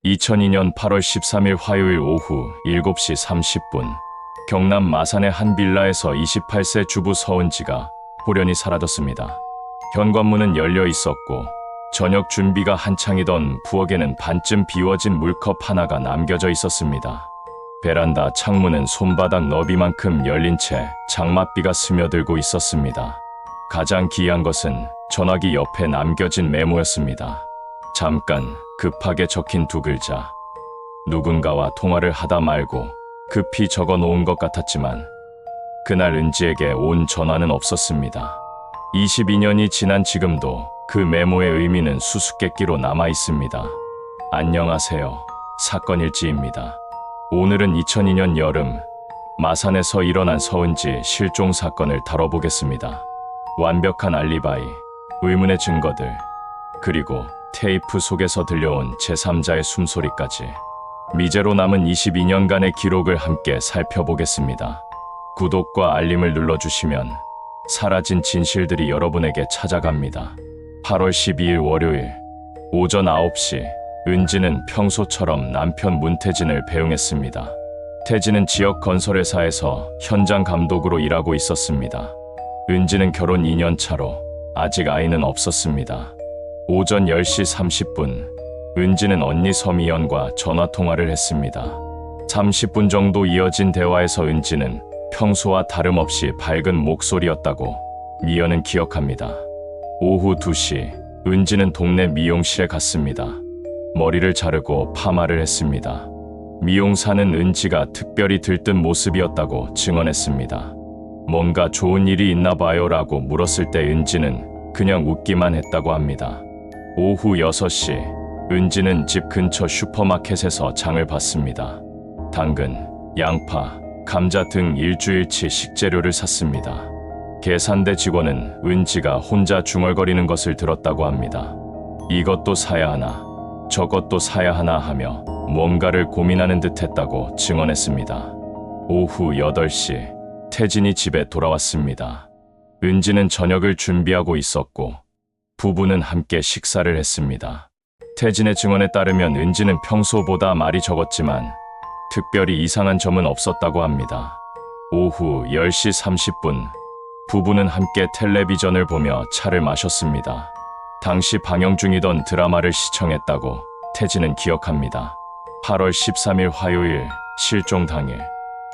2002년 8월 13일 화요일 오후 7시 30분 경남 마산의 한 빌라에서 28세 주부 서은지가 홀연히 사라졌습니다. 현관문은 열려 있었고 저녁 준비가 한창이던 부엌에는 반쯤 비워진 물컵 하나가 남겨져 있었습니다. 베란다 창문은 손바닥 너비만큼 열린 채 장맛비가 스며들고 있었습니다. 가장 기이한 것은 전화기 옆에 남겨진 메모였습니다. 잠깐 급하게 적힌 두 글자. 누군가와 통화를 하다 말고 급히 적어 놓은 것 같았지만 그날 은지에게 온 전화는 없었습니다. 22년이 지난 지금도 그 메모의 의미는 수수께끼로 남아 있습니다. 안녕하세요. 사건일지입니다. 오늘은 2002년 여름 마산에서 일어난 서은지 실종 사건을 다뤄보겠습니다. 완벽한 알리바이, 의문의 증거들, 그리고 테이프 속에서 들려온 제3자의 숨소리까지 미제로 남은 22년간의 기록을 함께 살펴보겠습니다. 구독과 알림을 눌러주시면 사라진 진실들이 여러분에게 찾아갑니다. 8월 12일 월요일 오전 9시 은지는 평소처럼 남편 문태진을 배웅했습니다. 태진은 지역 건설회사에서 현장 감독으로 일하고 있었습니다. 은지는 결혼 2년 차로 아직 아이는 없었습니다. 오전 10시 30분 은지는 언니 서미연과 전화통화를 했습니다. 30분 정도 이어진 대화에서 은지는 평소와 다름없이 밝은 목소리였다고 미연은 기억합니다. 오후 2시 은지는 동네 미용실에 갔습니다. 머리를 자르고 파마를 했습니다. 미용사는 은지가 특별히 들뜬 모습이었다고 증언했습니다. 뭔가 좋은 일이 있나 봐요 라고 물었을 때 은지는 그냥 웃기만 했다고 합니다. 오후 6시 은지는 집 근처 슈퍼마켓에서 장을 봤습니다. 당근, 양파, 감자 등 일주일치 식재료를 샀습니다. 계산대 직원은 은지가 혼자 중얼거리는 것을 들었다고 합니다. 이것도 사야 하나, 저것도 사야 하나 하며 뭔가를 고민하는 듯 했다고 증언했습니다. 오후 8시 태진이 집에 돌아왔습니다. 은지는 저녁을 준비하고 있었고 부부는 함께 식사를 했습니다. 태진의 증언에 따르면 은지는 평소보다 말이 적었지만 특별히 이상한 점은 없었다고 합니다. 오후 10시 30분 부부는 함께 텔레비전을 보며 차를 마셨습니다. 당시 방영 중이던 드라마를 시청했다고 태진은 기억합니다. 8월 13일 화요일 실종 당일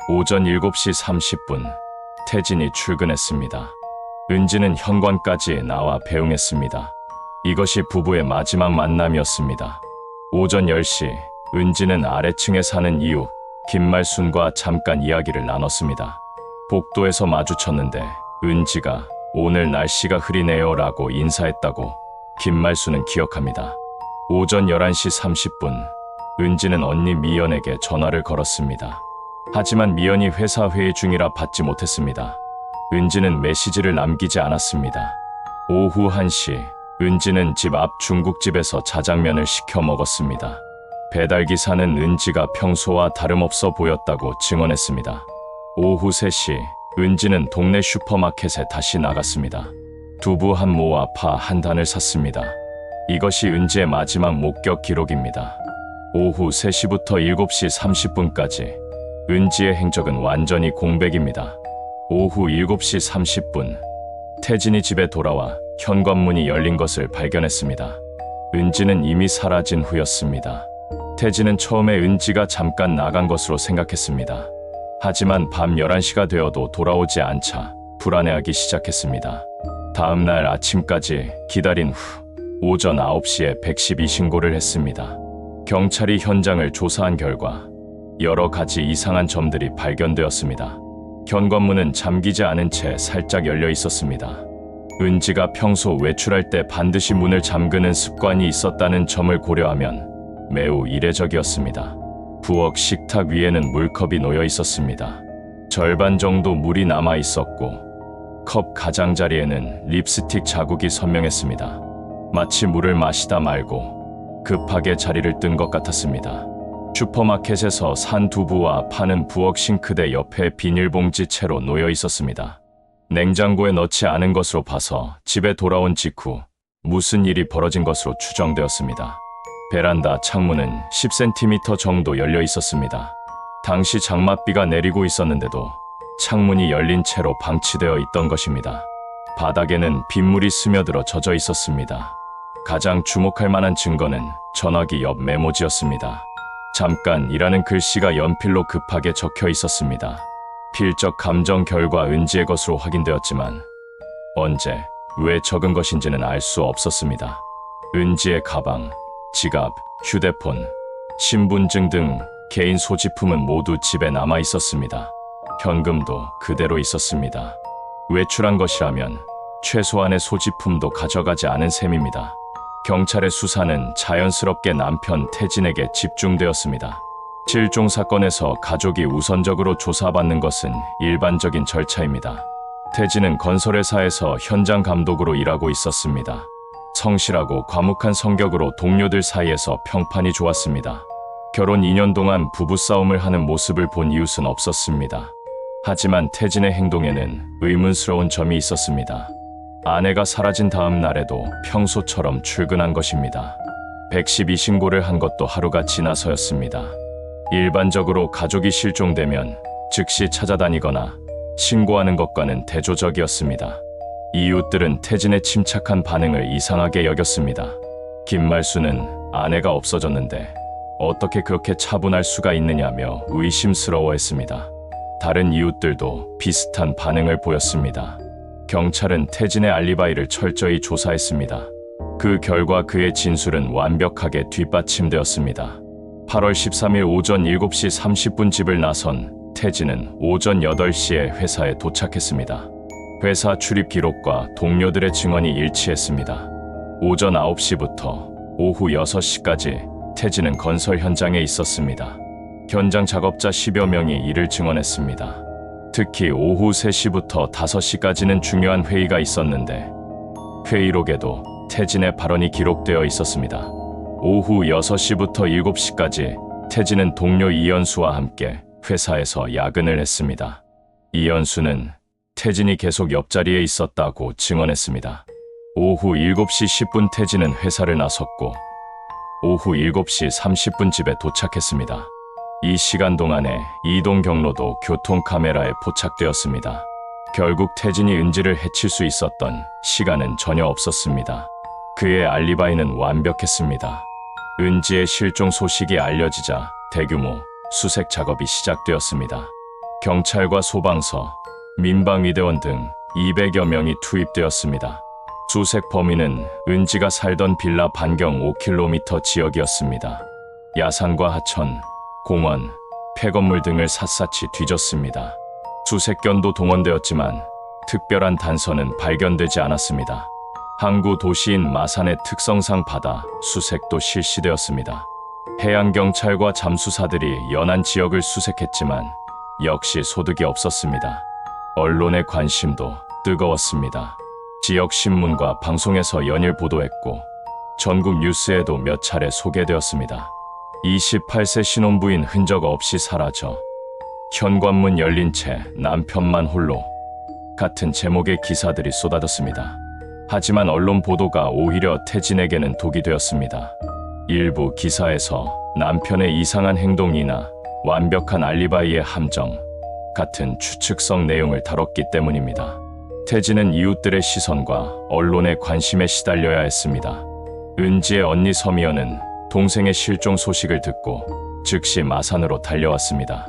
오전 7시 30분 태진이 출근했습니다. 은지는 현관까지 나와 배웅했습니다. 이것이 부부의 마지막 만남이었습니다. 오전 10시 은지는 아래층에 사는 이웃 김말순과 잠깐 이야기를 나눴습니다. 복도에서 마주쳤는데 은지가 오늘 날씨가 흐리네요 라고 인사했다고 김말순은 기억합니다. 오전 11시 30분 은지는 언니 미연에게 전화를 걸었습니다. 하지만 미연이 회사 회의 중이라 받지 못했습니다. 은지는 메시지를 남기지 않았습니다. 오후 1시 은지는 집 앞 중국집에서 자장면을 시켜 먹었습니다. 배달기사는 은지가 평소와 다름없어 보였다고 증언했습니다. 오후 3시 은지는 동네 슈퍼마켓에 다시 나갔습니다. 두부 한 모와 파 한 단을 샀습니다. 이것이 은지의 마지막 목격 기록입니다. 오후 3시부터 7시 30분까지 은지의 행적은 완전히 공백입니다. 오후 7시 30분 태진이 집에 돌아와 현관문이 열린 것을 발견했습니다. 은지는 이미 사라진 후였습니다. 태진은 처음에 은지가 잠깐 나간 것으로 생각했습니다. 하지만 밤 11시가 되어도 돌아오지 않자 불안해하기 시작했습니다. 다음 날 아침까지 기다린 후 오전 9시에 112 신고를 했습니다. 경찰이 현장을 조사한 결과 여러 가지 이상한 점들이 발견되었습니다. 현관문은 잠기지 않은 채 살짝 열려 있었습니다. 은지가 평소 외출할 때 반드시 문을 잠그는 습관이 있었다는 점을 고려하면 매우 이례적이었습니다. 부엌 식탁 위에는 물컵이 놓여 있었습니다. 절반 정도 물이 남아 있었고 컵 가장자리에는 립스틱 자국이 선명했습니다. 마치 물을 마시다 말고 급하게 자리를 뜬 것 같았습니다. 슈퍼마켓에서 산 두부와 파는 부엌 싱크대 옆에 비닐봉지 채로 놓여 있었습니다. 냉장고에 넣지 않은 것으로 봐서 집에 돌아온 직후 무슨 일이 벌어진 것으로 추정되었습니다. 베란다 창문은 10cm 정도 열려 있었습니다. 당시 장맛비가 내리고 있었는데도 창문이 열린 채로 방치되어 있던 것입니다. 바닥에는 빗물이 스며들어 젖어 있었습니다. 가장 주목할 만한 증거는 전화기 옆 메모지였습니다. 잠깐이라는 글씨가 연필로 급하게 적혀 있었습니다. 필적 감정 결과 은지의 것으로 확인되었지만 언제, 왜 적은 것인지는 알 수 없었습니다. 은지의 가방, 지갑, 휴대폰, 신분증 등 개인 소지품은 모두 집에 남아 있었습니다. 현금도 그대로 있었습니다. 외출한 것이라면 최소한의 소지품도 가져가지 않은 셈입니다. 경찰의 수사는 자연스럽게 남편 태진에게 집중되었습니다. 실종 사건에서 가족이 우선적으로 조사받는 것은 일반적인 절차입니다. 태진은 건설회사에서 현장 감독으로 일하고 있었습니다. 성실하고 과묵한 성격으로 동료들 사이에서 평판이 좋았습니다. 결혼 2년 동안 부부싸움을 하는 모습을 본 이웃은 없었습니다. 하지만 태진의 행동에는 의문스러운 점이 있었습니다. 아내가 사라진 다음 날에도 평소처럼 출근한 것입니다. 112 신고를 한 것도 하루가 지나서였습니다. 일반적으로 가족이 실종되면 즉시 찾아다니거나 신고하는 것과는 대조적이었습니다. 이웃들은 태진의 침착한 반응을 이상하게 여겼습니다. 김말수는 아내가 없어졌는데 어떻게 그렇게 차분할 수가 있느냐며 의심스러워했습니다. 다른 이웃들도 비슷한 반응을 보였습니다. 경찰은 태진의 알리바이를 철저히 조사했습니다. 그 결과 그의 진술은 완벽하게 뒷받침되었습니다. 8월 13일 오전 7시 30분 집을 나선 태진은 오전 8시에 회사에 도착했습니다. 회사 출입 기록과 동료들의 증언이 일치했습니다. 오전 9시부터 오후 6시까지 태진은 건설 현장에 있었습니다. 현장 작업자 10여 명이 이를 증언했습니다. 특히 오후 3시부터 5시까지는 중요한 회의가 있었는데 회의록에도 태진의 발언이 기록되어 있었습니다. 오후 6시부터 7시까지 태진은 동료 이연수와 함께 회사에서 야근을 했습니다. 이연수는 태진이 계속 옆자리에 있었다고 증언했습니다. 오후 7시 10분 태진은 회사를 나섰고 오후 7시 30분 집에 도착했습니다. 이 시간 동안에 이동 경로도 교통카메라에 포착되었습니다. 결국 태진이 은지를 해칠 수 있었던 시간은 전혀 없었습니다. 그의 알리바이는 완벽했습니다. 은지의 실종 소식이 알려지자 대규모 수색 작업이 시작되었습니다. 경찰과 소방서, 민방위대원 등 200여 명이 투입되었습니다. 수색 범위는 은지가 살던 빌라 반경 5km 지역이었습니다. 야산과 하천, 공원, 폐건물 등을 샅샅이 뒤졌습니다. 수색견도 동원되었지만 특별한 단서는 발견되지 않았습니다. 항구 도시인 마산의 특성상 바다 수색도 실시되었습니다. 해양경찰과 잠수사들이 연안 지역을 수색했지만 역시 소득이 없었습니다. 언론의 관심도 뜨거웠습니다. 지역 신문과 방송에서 연일 보도했고 전국 뉴스에도 몇 차례 소개되었습니다. 28세 신혼부인 흔적 없이 사라져 현관문 열린 채 남편만 홀로 같은 제목의 기사들이 쏟아졌습니다. 하지만 언론 보도가 오히려 태진에게는 독이 되었습니다. 일부 기사에서 남편의 이상한 행동이나 완벽한 알리바이의 함정 같은 추측성 내용을 다뤘기 때문입니다. 태진은 이웃들의 시선과 언론의 관심에 시달려야 했습니다. 은지의 언니 서미연은 동생의 실종 소식을 듣고 즉시 마산으로 달려왔습니다.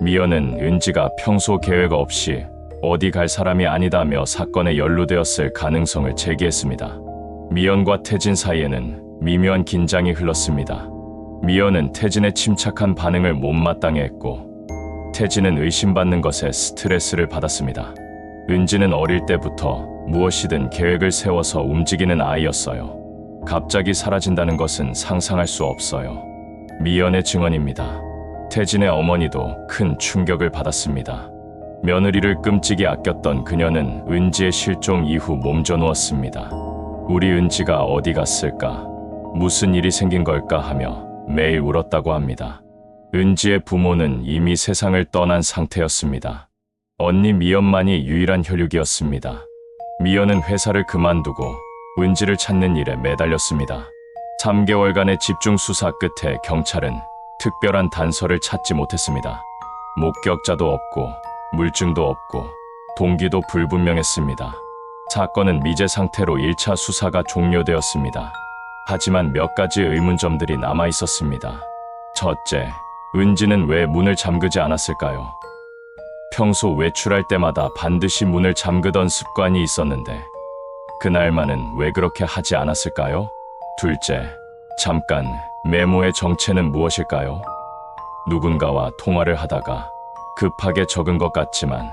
미연은 은지가 평소 계획 없이 어디 갈 사람이 아니다며 사건에 연루되었을 가능성을 제기했습니다. 미연과 태진 사이에는 미묘한 긴장이 흘렀습니다. 미연은 태진의 침착한 반응을 못마땅해 했고 태진은 의심받는 것에 스트레스를 받았습니다. 은지는 어릴 때부터 무엇이든 계획을 세워서 움직이는 아이였어요. 갑자기 사라진다는 것은 상상할 수 없어요. 미연의 증언입니다. 태진의 어머니도 큰 충격을 받았습니다. 며느리를 끔찍이 아꼈던 그녀는 은지의 실종 이후 몸져누웠습니다. 우리 은지가 어디 갔을까? 무슨 일이 생긴 걸까 하며 매일 울었다고 합니다. 은지의 부모는 이미 세상을 떠난 상태였습니다. 언니 미연만이 유일한 혈육이었습니다. 미연은 회사를 그만두고 은지를 찾는 일에 매달렸습니다. 3개월간의 집중 수사 끝에 경찰은 특별한 단서를 찾지 못했습니다. 목격자도 없고 물증도 없고 동기도 불분명했습니다. 사건은 미제 상태로 1차 수사가 종료되었습니다. 하지만 몇 가지 의문점들이 남아 있었습니다. 첫째, 은지는 왜 문을 잠그지 않았을까요? 평소 외출할 때마다 반드시 문을 잠그던 습관이 있었는데 그날만은 왜 그렇게 하지 않았을까요? 둘째, 잠깐 메모의 정체는 무엇일까요? 누군가와 통화를 하다가 급하게 적은 것 같지만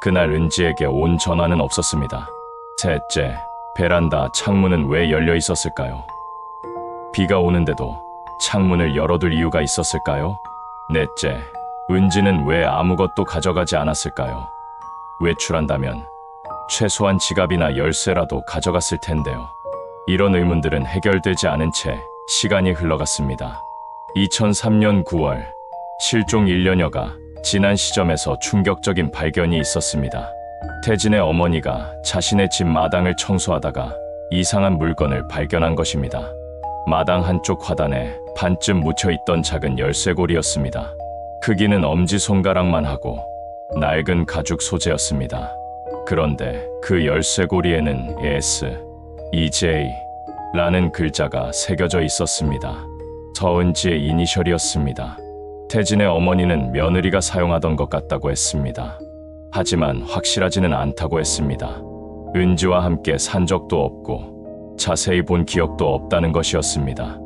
그날 은지에게 온 전화는 없었습니다. 셋째, 베란다 창문은 왜 열려 있었을까요? 비가 오는데도 창문을 열어둘 이유가 있었을까요? 넷째, 은지는 왜 아무것도 가져가지 않았을까요? 외출한다면 최소한 지갑이나 열쇠라도 가져갔을 텐데요. 이런 의문들은 해결되지 않은 채 시간이 흘러갔습니다. 2003년 9월, 실종 1년여가 지난 시점에서 충격적인 발견이 있었습니다. 태진의 어머니가 자신의 집 마당을 청소하다가 이상한 물건을 발견한 것입니다. 마당 한쪽 화단에 반쯤 묻혀있던 작은 열쇠고리였습니다. 크기는 엄지손가락만 하고 낡은 가죽 소재였습니다. 그런데 그 열쇠고리에는 EJ라는 글자가 새겨져 있었습니다. 서은지의 이니셜이었습니다. 태진의 어머니는 며느리가 사용하던 것 같다고 했습니다. 하지만 확실하지는 않다고 했습니다. 은지와 함께 산 적도 없고 자세히 본 기억도 없다는 것이었습니다.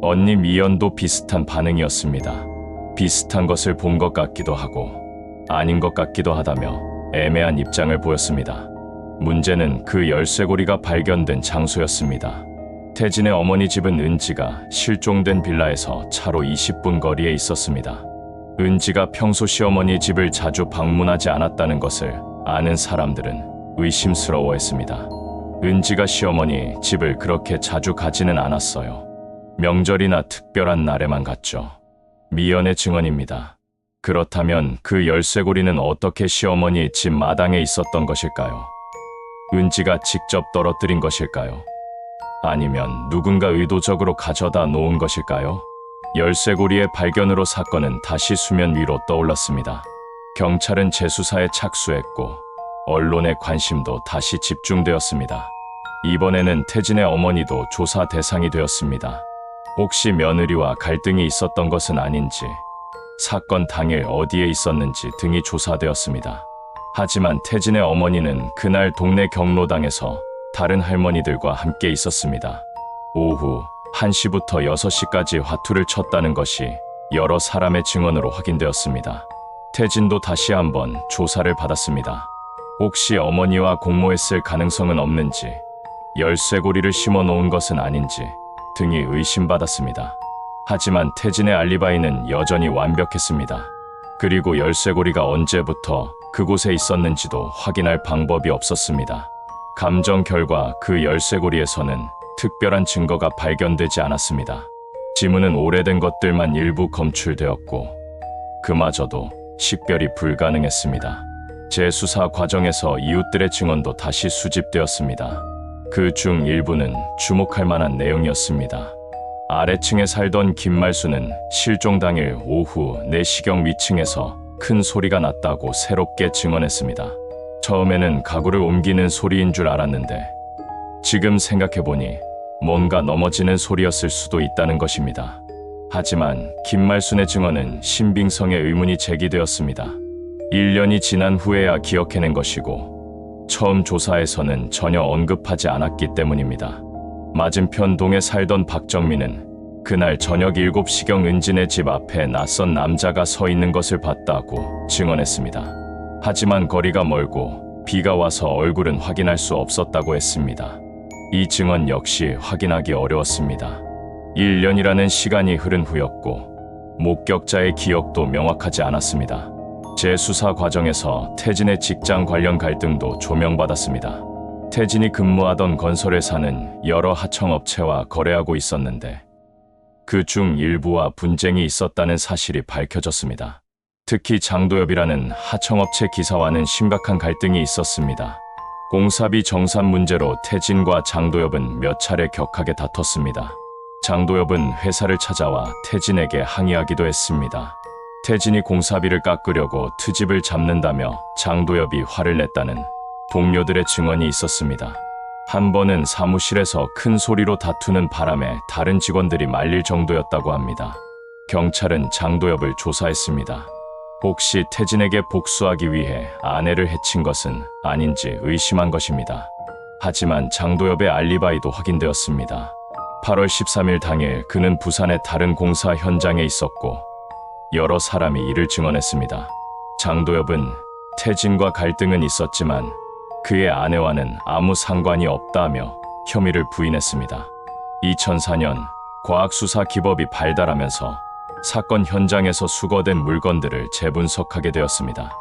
언니 미연도 비슷한 반응이었습니다. 비슷한 것을 본 것 같기도 하고 아닌 것 같기도 하다며 애매한 입장을 보였습니다. 문제는 그 열쇠고리가 발견된 장소였습니다. 태진의 어머니 집은 은지가 실종된 빌라에서 차로 20분 거리에 있었습니다. 은지가 평소 시어머니 집을 자주 방문하지 않았다는 것을 아는 사람들은 의심스러워했습니다. 은지가 시어머니 집을 그렇게 자주 가지는 않았어요. 명절이나 특별한 날에만 갔죠. 미연의 증언입니다. 그렇다면 그 열쇠고리는 어떻게 시어머니 집 마당에 있었던 것일까요? 은지가 직접 떨어뜨린 것일까요? 아니면 누군가 의도적으로 가져다 놓은 것일까요? 열쇠고리의 발견으로 사건은 다시 수면 위로 떠올랐습니다. 경찰은 재수사에 착수했고 언론의 관심도 다시 집중되었습니다. 이번에는 태진의 어머니도 조사 대상이 되었습니다. 혹시 며느리와 갈등이 있었던 것은 아닌지, 사건 당일 어디에 있었는지 등이 조사되었습니다. 하지만 태진의 어머니는 그날 동네 경로당에서 다른 할머니들과 함께 있었습니다. 오후 1시부터 6시까지 화투를 쳤다는 것이 여러 사람의 증언으로 확인되었습니다. 태진도 다시 한번 조사를 받았습니다. 혹시 어머니와 공모했을 가능성은 없는지, 열쇠고리를 심어 놓은 것은 아닌지 등이 의심받았습니다. 하지만 태진의 알리바이는 여전히 완벽했습니다. 그리고 열쇠고리가 언제부터 그곳에 있었는지도 확인할 방법이 없었습니다. 감정 결과 그 열쇠고리에서는 특별한 증거가 발견되지 않았습니다. 지문은 오래된 것들만 일부 검출되었고 그마저도 식별이 불가능했습니다. 재수사 과정에서 이웃들의 증언도 다시 수집되었습니다. 그 중 일부는 주목할 만한 내용이었습니다. 아래층에 살던 김말수는 실종 당일 오후 4시경 위층에서 큰 소리가 났다고 새롭게 증언했습니다. 처음에는 가구를 옮기는 소리인 줄 알았는데 지금 생각해보니 뭔가 넘어지는 소리였을 수도 있다는 것입니다. 하지만 김말순의 증언은 신빙성의 의문이 제기되었습니다. 1년이 지난 후에야 기억해낸 것이고 처음 조사에서는 전혀 언급하지 않았기 때문입니다. 맞은편 동에 살던 박정민은 그날 저녁 7시경 은진의 집 앞에 낯선 남자가 서 있는 것을 봤다고 증언했습니다. 하지만 거리가 멀고 비가 와서 얼굴은 확인할 수 없었다고 했습니다. 이 증언 역시 확인하기 어려웠습니다. 1년이라는 시간이 흐른 후였고 목격자의 기억도 명확하지 않았습니다. 재수사 과정에서 태진의 직장 관련 갈등도 조명받았습니다. 태진이 근무하던 건설회사는 여러 하청업체와 거래하고 있었는데 그 중 일부와 분쟁이 있었다는 사실이 밝혀졌습니다. 특히 장도엽이라는 하청업체 기사와는 심각한 갈등이 있었습니다. 공사비 정산 문제로 태진과 장도엽은 몇 차례 격하게 다퉜습니다. 장도엽은 회사를 찾아와 태진에게 항의하기도 했습니다. 태진이 공사비를 깎으려고 트집을 잡는다며 장도엽이 화를 냈다는 동료들의 증언이 있었습니다. 한 번은 사무실에서 큰 소리로 다투는 바람에 다른 직원들이 말릴 정도였다고 합니다. 경찰은 장도엽을 조사했습니다. 혹시 태진에게 복수하기 위해 아내를 해친 것은 아닌지 의심한 것입니다. 하지만 장도엽의 알리바이도 확인되었습니다. 8월 13일 당일 그는 부산의 다른 공사 현장에 있었고 여러 사람이 이를 증언했습니다. 장도엽은 태진과 갈등은 있었지만 그의 아내와는 아무 상관이 없다며 혐의를 부인했습니다. 2004년 과학수사기법이 발달하면서 사건 현장에서 수거된 물건들을 재분석하게 되었습니다.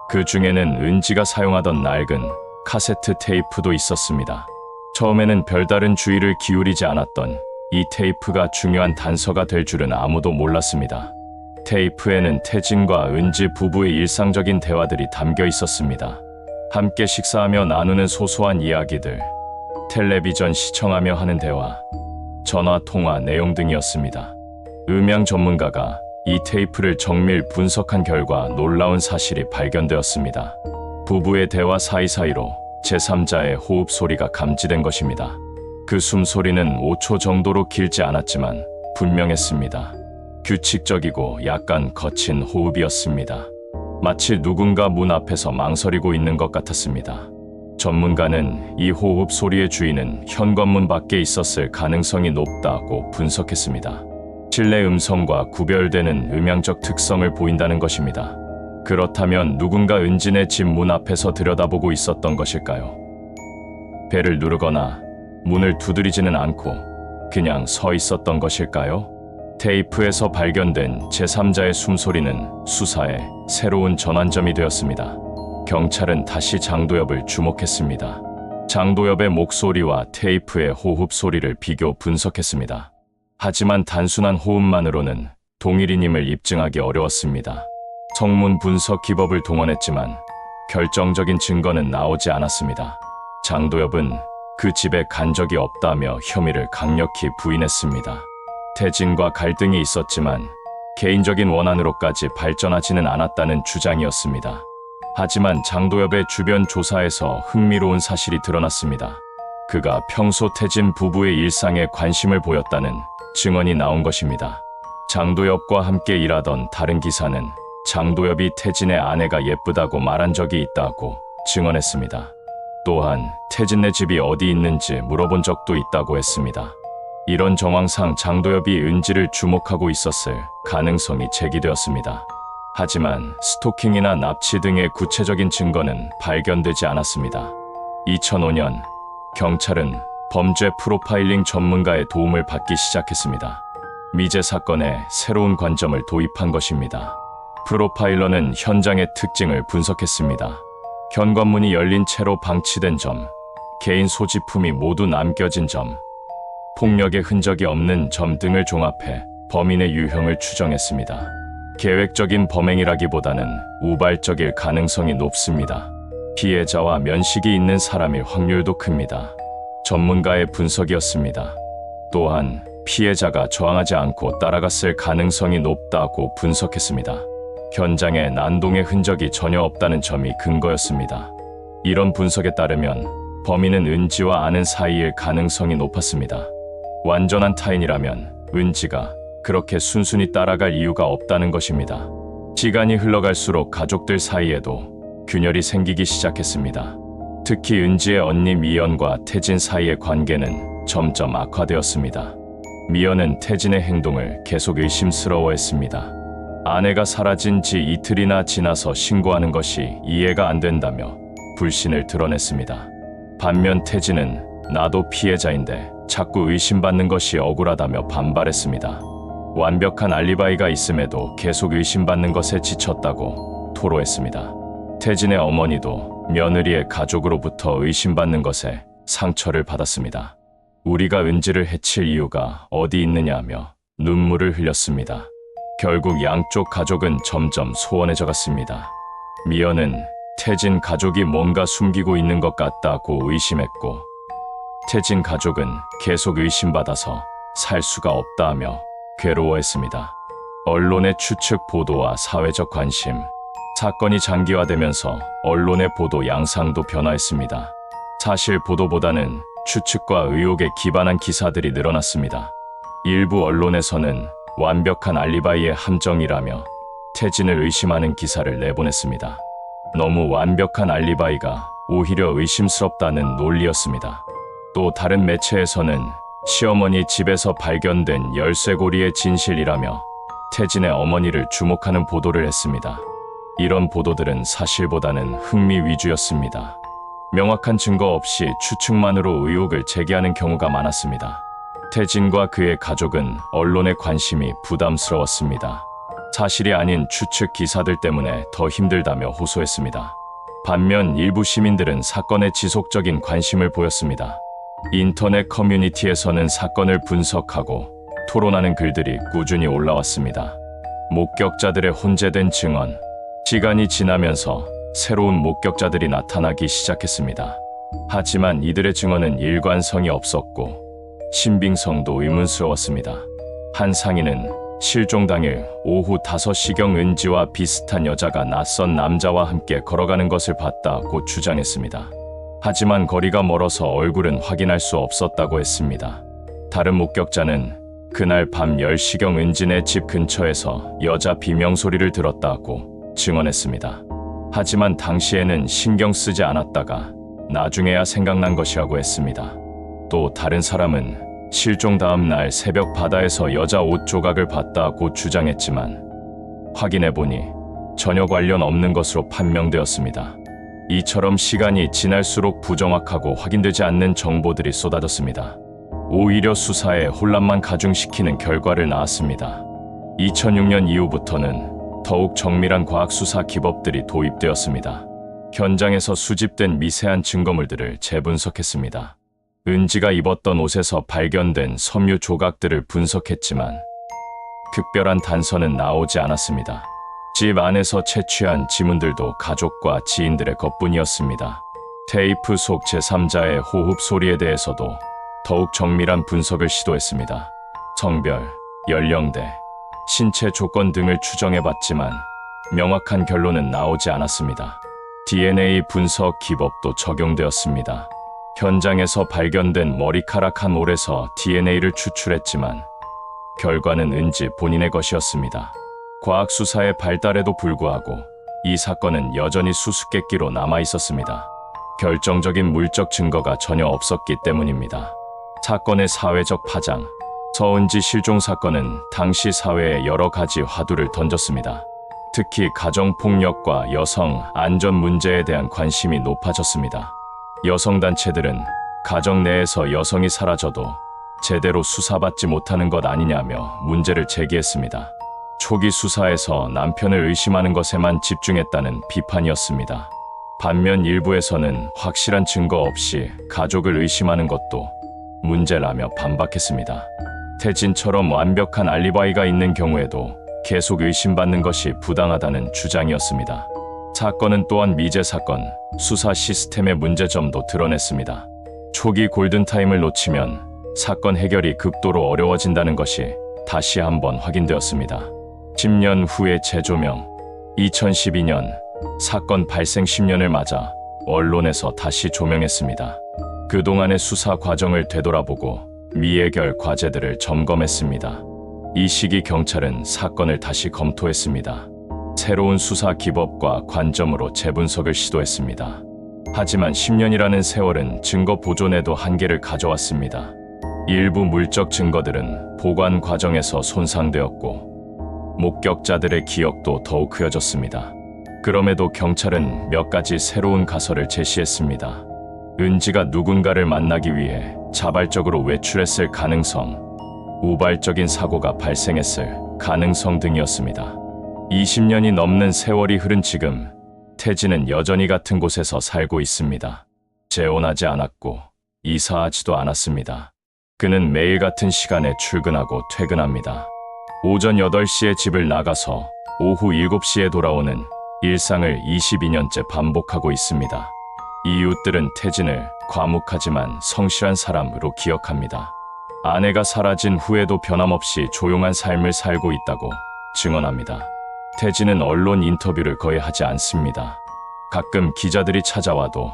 그 중에는 은지가 사용하던 낡은 카세트 테이프도 있었습니다. 처음에는 별다른 주의를 기울이지 않았던 이 테이프가 중요한 단서가 될 줄은 아무도 몰랐습니다. 테이프에는 태진과 은지 부부의 일상적인 대화들이 담겨 있었습니다. 함께 식사하며 나누는 소소한 이야기들, 텔레비전 시청하며 하는 대화, 전화 통화 내용 등이었습니다. 음향 전문가가 이 테이프를 정밀 분석한 결과 놀라운 사실이 발견되었습니다. 부부의 대화 사이사이로 제3자의 호흡 소리가 감지된 것입니다. 그 숨소리는 5초 정도로 길지 않았지만 분명했습니다. 규칙적이고 약간 거친 호흡이었습니다. 마치 누군가 문 앞에서 망설이고 있는 것 같았습니다. 전문가는 이 호흡 소리의 주인은 현관문 밖에 있었을 가능성이 높다고 분석했습니다. 실내 음성과 구별되는 음향적 특성을 보인다는 것입니다. 그렇다면 누군가 은진의 집 문 앞에서 들여다보고 있었던 것일까요? 벨을 누르거나 문을 두드리지는 않고 그냥 서 있었던 것일까요? 테이프에서 발견된 제3자의 숨소리는 수사의 새로운 전환점이 되었습니다. 경찰은 다시 장도엽을 주목했습니다. 장도엽의 목소리와 테이프의 호흡 소리를 비교 분석했습니다. 하지만 단순한 호흡만으로는 동일인임을 입증하기 어려웠습니다. 성문 분석 기법을 동원했지만 결정적인 증거는 나오지 않았습니다. 장도엽은 그 집에 간 적이 없다며 혐의를 강력히 부인했습니다. 태진과 갈등이 있었지만 개인적인 원한으로까지 발전하지는 않았다는 주장이었습니다. 하지만 장도엽의 주변 조사에서 흥미로운 사실이 드러났습니다. 그가 평소 태진 부부의 일상에 관심을 보였다는 증언이 나온 것입니다. 장도엽과 함께 일하던 다른 기사는 장도엽이 태진의 아내가 예쁘다고 말한 적이 있다고 증언했습니다. 또한 태진네 집이 어디 있는지 물어본 적도 있다고 했습니다. 이런 정황상 장도엽이 은지를 주목하고 있었을 가능성이 제기되었습니다. 하지만 스토킹이나 납치 등의 구체적인 증거는 발견되지 않았습니다. 2005년 경찰은 범죄 프로파일링 전문가의 도움을 받기 시작했습니다. 미제 사건에 새로운 관점을 도입한 것입니다. 프로파일러는 현장의 특징을 분석했습니다. 현관문이 열린 채로 방치된 점, 개인 소지품이 모두 남겨진 점, 폭력의 흔적이 없는 점 등을 종합해 범인의 유형을 추정했습니다. 계획적인 범행이라기보다는 우발적일 가능성이 높습니다. 피해자와 면식이 있는 사람일 확률도 큽니다. 전문가의 분석이었습니다. 또한 피해자가 저항하지 않고 따라갔을 가능성이 높다고 분석했습니다. 현장에 난동의 흔적이 전혀 없다는 점이 근거였습니다. 이런 분석에 따르면 범인은 은지와 아는 사이일 가능성이 높았습니다. 완전한 타인이라면 은지가 그렇게 순순히 따라갈 이유가 없다는 것입니다. 시간이 흘러갈수록 가족들 사이에도 균열이 생기기 시작했습니다. 특히 은지의 언니 미연과 태진 사이의 관계는 점점 악화되었습니다. 미연은 태진의 행동을 계속 의심스러워했습니다. 아내가 사라진 지 이틀이나 지나서 신고하는 것이 이해가 안 된다며 불신을 드러냈습니다. 반면 태진은 나도 피해자인데 자꾸 의심받는 것이 억울하다며 반발했습니다. 완벽한 알리바이가 있음에도 계속 의심받는 것에 지쳤다고 토로했습니다. 태진의 어머니도 며느리의 가족으로부터 의심받는 것에 상처를 받았습니다. 우리가 은지를 해칠 이유가 어디 있느냐며 눈물을 흘렸습니다. 결국 양쪽 가족은 점점 소원해져 갔습니다. 미연은 태진 가족이 뭔가 숨기고 있는 것 같다고 의심했고, 태진 가족은 계속 의심받아서 살 수가 없다하며 괴로워했습니다. 언론의 추측 보도와 사회적 관심, 사건이 장기화되면서 언론의 보도 양상도 변화했습니다. 사실 보도보다는 추측과 의혹에 기반한 기사들이 늘어났습니다. 일부 언론에서는 완벽한 알리바이의 함정이라며 태진을 의심하는 기사를 내보냈습니다. 너무 완벽한 알리바이가 오히려 의심스럽다는 논리였습니다. 또 다른 매체에서는 시어머니 집에서 발견된 열쇠고리의 진실이라며 태진의 어머니를 주목하는 보도를 했습니다. 이런 보도들은 사실보다는 흥미 위주였습니다. 명확한 증거 없이 추측만으로 의혹을 제기하는 경우가 많았습니다. 태진과 그의 가족은 언론의 관심이 부담스러웠습니다. 사실이 아닌 추측 기사들 때문에 더 힘들다며 호소했습니다. 반면 일부 시민들은 사건에 지속적인 관심을 보였습니다. 인터넷 커뮤니티에서는 사건을 분석하고 토론하는 글들이 꾸준히 올라왔습니다. 목격자들의 혼재된 증언, 시간이 지나면서 새로운 목격자들이 나타나기 시작했습니다. 하지만 이들의 증언은 일관성이 없었고 신빙성도 의문스러웠습니다. 한 상인은 실종 당일 오후 5시경 은지와 비슷한 여자가 낯선 남자와 함께 걸어가는 것을 봤다고 주장했습니다. 하지만 거리가 멀어서 얼굴은 확인할 수 없었다고 했습니다. 다른 목격자는 그날 밤 10시경 은진의 집 근처에서 여자 비명소리를 들었다고 증언했습니다. 하지만 당시에는 신경 쓰지 않았다가 나중에야 생각난 것이라고 했습니다. 또 다른 사람은 실종 다음 날 새벽 바다에서 여자 옷 조각을 봤다고 주장했지만 확인해보니 전혀 관련 없는 것으로 판명되었습니다. 이처럼 시간이 지날수록 부정확하고 확인되지 않는 정보들이 쏟아졌습니다. 오히려 수사에 혼란만 가중시키는 결과를 낳았습니다. 2006년 이후부터는 더욱 정밀한 과학수사 기법들이 도입되었습니다. 현장에서 수집된 미세한 증거물들을 재분석했습니다. 은지가 입었던 옷에서 발견된 섬유 조각들을 분석했지만 특별한 단서는 나오지 않았습니다. 집 안에서 채취한 지문들도 가족과 지인들의 것뿐이었습니다. 테이프 속 제3자의 호흡 소리에 대해서도 더욱 정밀한 분석을 시도했습니다. 성별, 연령대, 신체 조건 등을 추정해봤지만 명확한 결론은 나오지 않았습니다. DNA 분석 기법도 적용되었습니다. 현장에서 발견된 머리카락 한 올에서 DNA를 추출했지만 결과는 은지 본인의 것이었습니다. 과학수사의 발달에도 불구하고 이 사건은 여전히 수수께끼로 남아있었습니다. 결정적인 물적 증거가 전혀 없었기 때문입니다. 사건의 사회적 파장, 서은지 실종 사건은 당시 사회에 여러 가지 화두를 던졌습니다. 특히 가정폭력과 여성 안전 문제에 대한 관심이 높아졌습니다. 여성단체들은 가정 내에서 여성이 사라져도 제대로 수사받지 못하는 것 아니냐며 문제를 제기했습니다. 초기 수사에서 남편을 의심하는 것에만 집중했다는 비판이었습니다. 반면 일부에서는 확실한 증거 없이 가족을 의심하는 것도 문제라며 반박했습니다. 태진처럼 완벽한 알리바이가 있는 경우에도 계속 의심받는 것이 부당하다는 주장이었습니다. 사건은 또한 미제 사건, 수사 시스템의 문제점도 드러냈습니다. 초기 골든타임을 놓치면 사건 해결이 극도로 어려워진다는 것이 다시 한번 확인되었습니다. 10년 후의 재조명, 2012년 사건 발생 10년을 맞아 언론에서 다시 조명했습니다. 그동안의 수사 과정을 되돌아보고 미해결 과제들을 점검했습니다. 이 시기 경찰은 사건을 다시 검토했습니다. 새로운 수사 기법과 관점으로 재분석을 시도했습니다. 하지만 10년이라는 세월은 증거 보존에도 한계를 가져왔습니다. 일부 물적 증거들은 보관 과정에서 손상되었고 목격자들의 기억도 더욱 흐려졌습니다. 그럼에도 경찰은 몇 가지 새로운 가설을 제시했습니다. 은지가 누군가를 만나기 위해 자발적으로 외출했을 가능성, 우발적인 사고가 발생했을 가능성 등이었습니다. 20년이 넘는 세월이 흐른 지금 태진은 여전히 같은 곳에서 살고 있습니다. 재혼하지 않았고 이사하지도 않았습니다. 그는 매일 같은 시간에 출근하고 퇴근합니다. 오전 8시에 집을 나가서 오후 7시에 돌아오는 일상을 22년째 반복하고 있습니다. 이웃들은 태진을 과묵하지만 성실한 사람으로 기억합니다. 아내가 사라진 후에도 변함없이 조용한 삶을 살고 있다고 증언합니다. 태진은 언론 인터뷰를 거의 하지 않습니다. 가끔 기자들이 찾아와도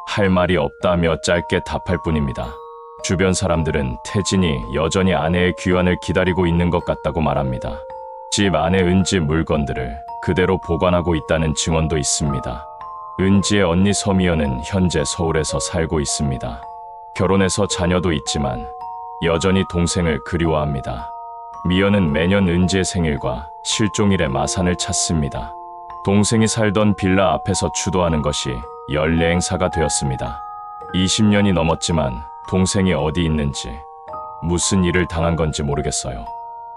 할 말이 없다며 짧게 답할 뿐입니다. 주변 사람들은 태진이 여전히 아내의 귀환을 기다리고 있는 것 같다고 말합니다. 집 안의 은지 물건들을 그대로 보관하고 있다는 증언도 있습니다. 은지의 언니 서미연은 현재 서울에서 살고 있습니다. 결혼해서 자녀도 있지만 여전히 동생을 그리워합니다. 미연은 매년 은지의 생일과 실종일에 마산을 찾습니다. 동생이 살던 빌라 앞에서 추도하는 것이 연례 행사가 되었습니다. 20년이 넘었지만 동생이 어디 있는지, 무슨 일을 당한 건지 모르겠어요.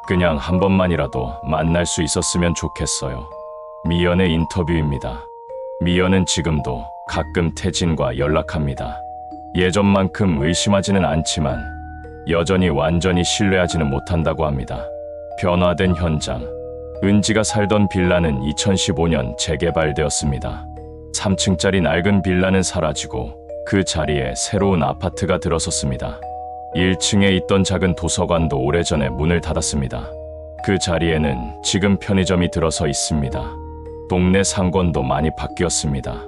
그냥 한 번만이라도 만날 수 있었으면 좋겠어요. 미연의 인터뷰입니다. 미연은 지금도 가끔 태진과 연락합니다. 예전만큼 의심하지는 않지만 여전히 완전히 신뢰하지는 못한다고 합니다. 변화된 현장. 은지가 살던 빌라는 2015년 재개발되었습니다. 3층짜리 낡은 빌라는 사라지고 그 자리에 새로운 아파트가 들어섰습니다. 1층에 있던 작은 도서관도 오래전에 문을 닫았습니다. 그 자리에는 지금 편의점이 들어서 있습니다. 동네 상권도 많이 바뀌었습니다.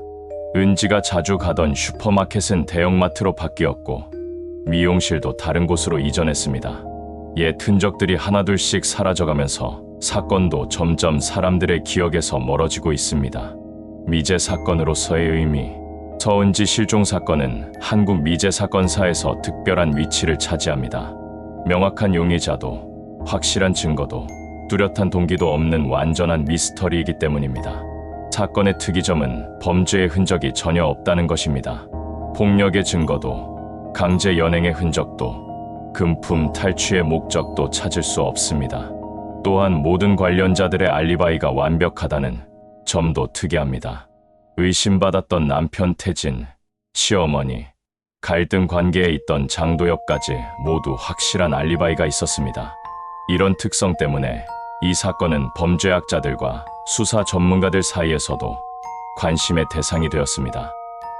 은지가 자주 가던 슈퍼마켓은 대형마트로 바뀌었고 미용실도 다른 곳으로 이전했습니다. 옛 흔적들이 하나둘씩 사라져가면서 사건도 점점 사람들의 기억에서 멀어지고 있습니다. 미제 사건으로서의 의미. 서은지 실종 사건은 한국 미제 사건사에서 특별한 위치를 차지합니다. 명확한 용의자도 확실한 증거도 뚜렷한 동기도 없는 완전한 미스터리이기 때문입니다. 사건의 특이점은 범죄의 흔적이 전혀 없다는 것입니다. 폭력의 증거도 강제 연행의 흔적도 금품 탈취의 목적도 찾을 수 없습니다. 또한 모든 관련자들의 알리바이가 완벽하다는 점도 특이합니다. 의심받았던 남편 태진, 시어머니, 갈등 관계에 있던 장도혁까지 모두 확실한 알리바이가 있었습니다. 이런 특성 때문에 이 사건은 범죄학자들과 수사 전문가들 사이에서도 관심의 대상이 되었습니다.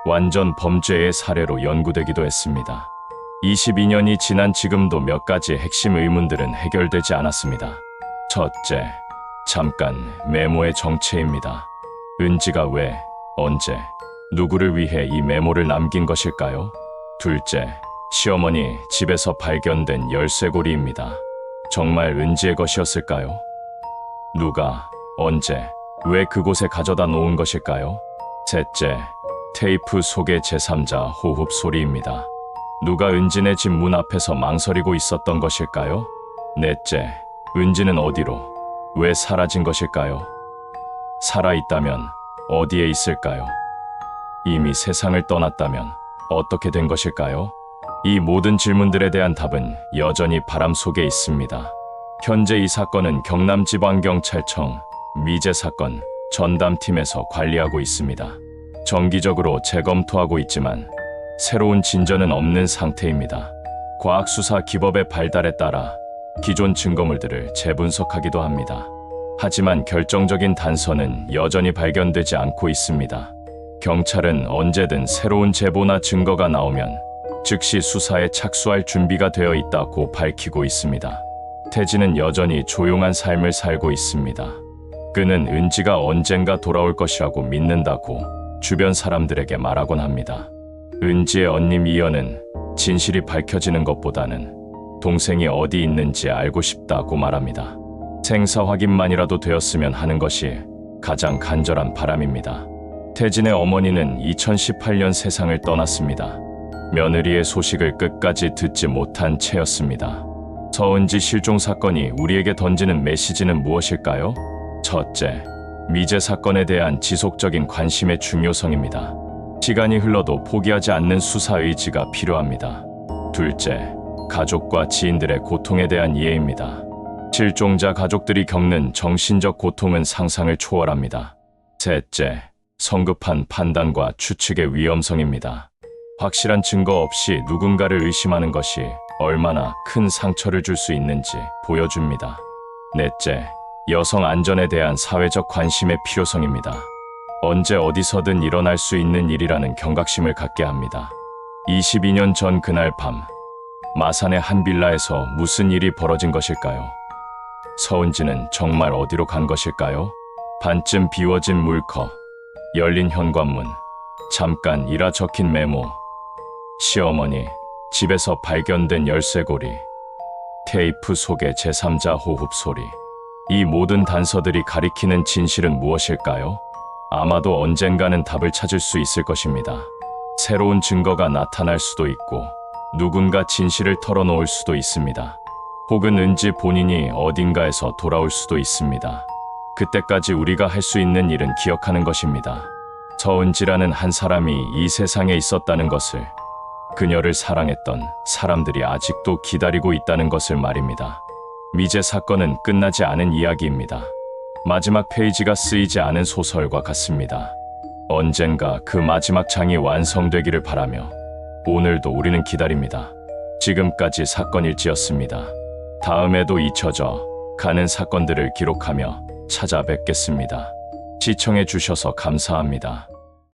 완전 범죄의 사례로 연구되기도 했습니다. 22년이 지난 지금도 몇 가지 핵심 의문들은 해결되지 않았습니다. 첫째, 잠깐 메모의 정체입니다. 은지가 왜, 언제, 누구를 위해 이 메모를 남긴 것일까요? 둘째, 시어머니 집에서 발견된 열쇠고리입니다. 정말 은지의 것이었을까요? 누가, 언제, 왜 그곳에 가져다 놓은 것일까요? 셋째, 테이프 속의 제3자 호흡 소리입니다. 누가 은지네 집 문 앞에서 망설이고 있었던 것일까요? 넷째, 은지는 어디로, 왜 사라진 것일까요? 살아있다면 어디에 있을까요? 이미 세상을 떠났다면 어떻게 된 것일까요? 이 모든 질문들에 대한 답은 여전히 바람 속에 있습니다. 현재 이 사건은 경남지방경찰청 미제사건 전담팀에서 관리하고 있습니다. 정기적으로 재검토하고 있지만 새로운 진전은 없는 상태입니다. 과학수사 기법의 발달에 따라 기존 증거물들을 재분석하기도 합니다. 하지만 결정적인 단서는 여전히 발견되지 않고 있습니다. 경찰은 언제든 새로운 제보나 증거가 나오면 즉시 수사에 착수할 준비가 되어 있다고 밝히고 있습니다. 태진은 여전히 조용한 삶을 살고 있습니다. 그는 은지가 언젠가 돌아올 것이라고 믿는다고 주변 사람들에게 말하곤 합니다. 은지의 언니 미연은 진실이 밝혀지는 것보다는 동생이 어디 있는지 알고 싶다고 말합니다. 생사 확인만이라도 되었으면 하는 것이 가장 간절한 바람입니다. 태진의 어머니는 2018년 세상을 떠났습니다. 며느리의 소식을 끝까지 듣지 못한 채였습니다. 서은지 실종 사건이 우리에게 던지는 메시지는 무엇일까요? 첫째, 미제 사건에 대한 지속적인 관심의 중요성입니다. 시간이 흘러도 포기하지 않는 수사 의지가 필요합니다. 둘째, 가족과 지인들의 고통에 대한 이해입니다. 실종자 가족들이 겪는 정신적 고통은 상상을 초월합니다. 셋째, 성급한 판단과 추측의 위험성입니다. 확실한 증거 없이 누군가를 의심하는 것이 얼마나 큰 상처를 줄 수 있는지 보여줍니다. 넷째, 여성 안전에 대한 사회적 관심의 필요성입니다. 언제 어디서든 일어날 수 있는 일이라는 경각심을 갖게 합니다. 22년 전 그날 밤, 마산의 한 빌라에서 무슨 일이 벌어진 것일까요? 서은지는 정말 어디로 간 것일까요? 반쯤 비워진 물컵, 열린 현관문, 잠깐 이라 적힌 메모, 시어머니, 집에서 발견된 열쇠고리, 테이프 속의 제3자 호흡 소리. 이 모든 단서들이 가리키는 진실은 무엇일까요? 아마도 언젠가는 답을 찾을 수 있을 것입니다. 새로운 증거가 나타날 수도 있고 누군가 진실을 털어놓을 수도 있습니다. 혹은 은지 본인이 어딘가에서 돌아올 수도 있습니다. 그때까지 우리가 할 수 있는 일은 기억하는 것입니다. 서은지라는 한 사람이 이 세상에 있었다는 것을, 그녀를 사랑했던 사람들이 아직도 기다리고 있다는 것을 말입니다. 미제 사건은 끝나지 않은 이야기입니다. 마지막 페이지가 쓰이지 않은 소설과 같습니다. 언젠가 그 마지막 장이 완성되기를 바라며 오늘도 우리는 기다립니다. 지금까지 사건일지였습니다. 다음에도 잊혀져 가는 사건들을 기록하며 찾아뵙겠습니다. 시청해 주셔서 감사합니다.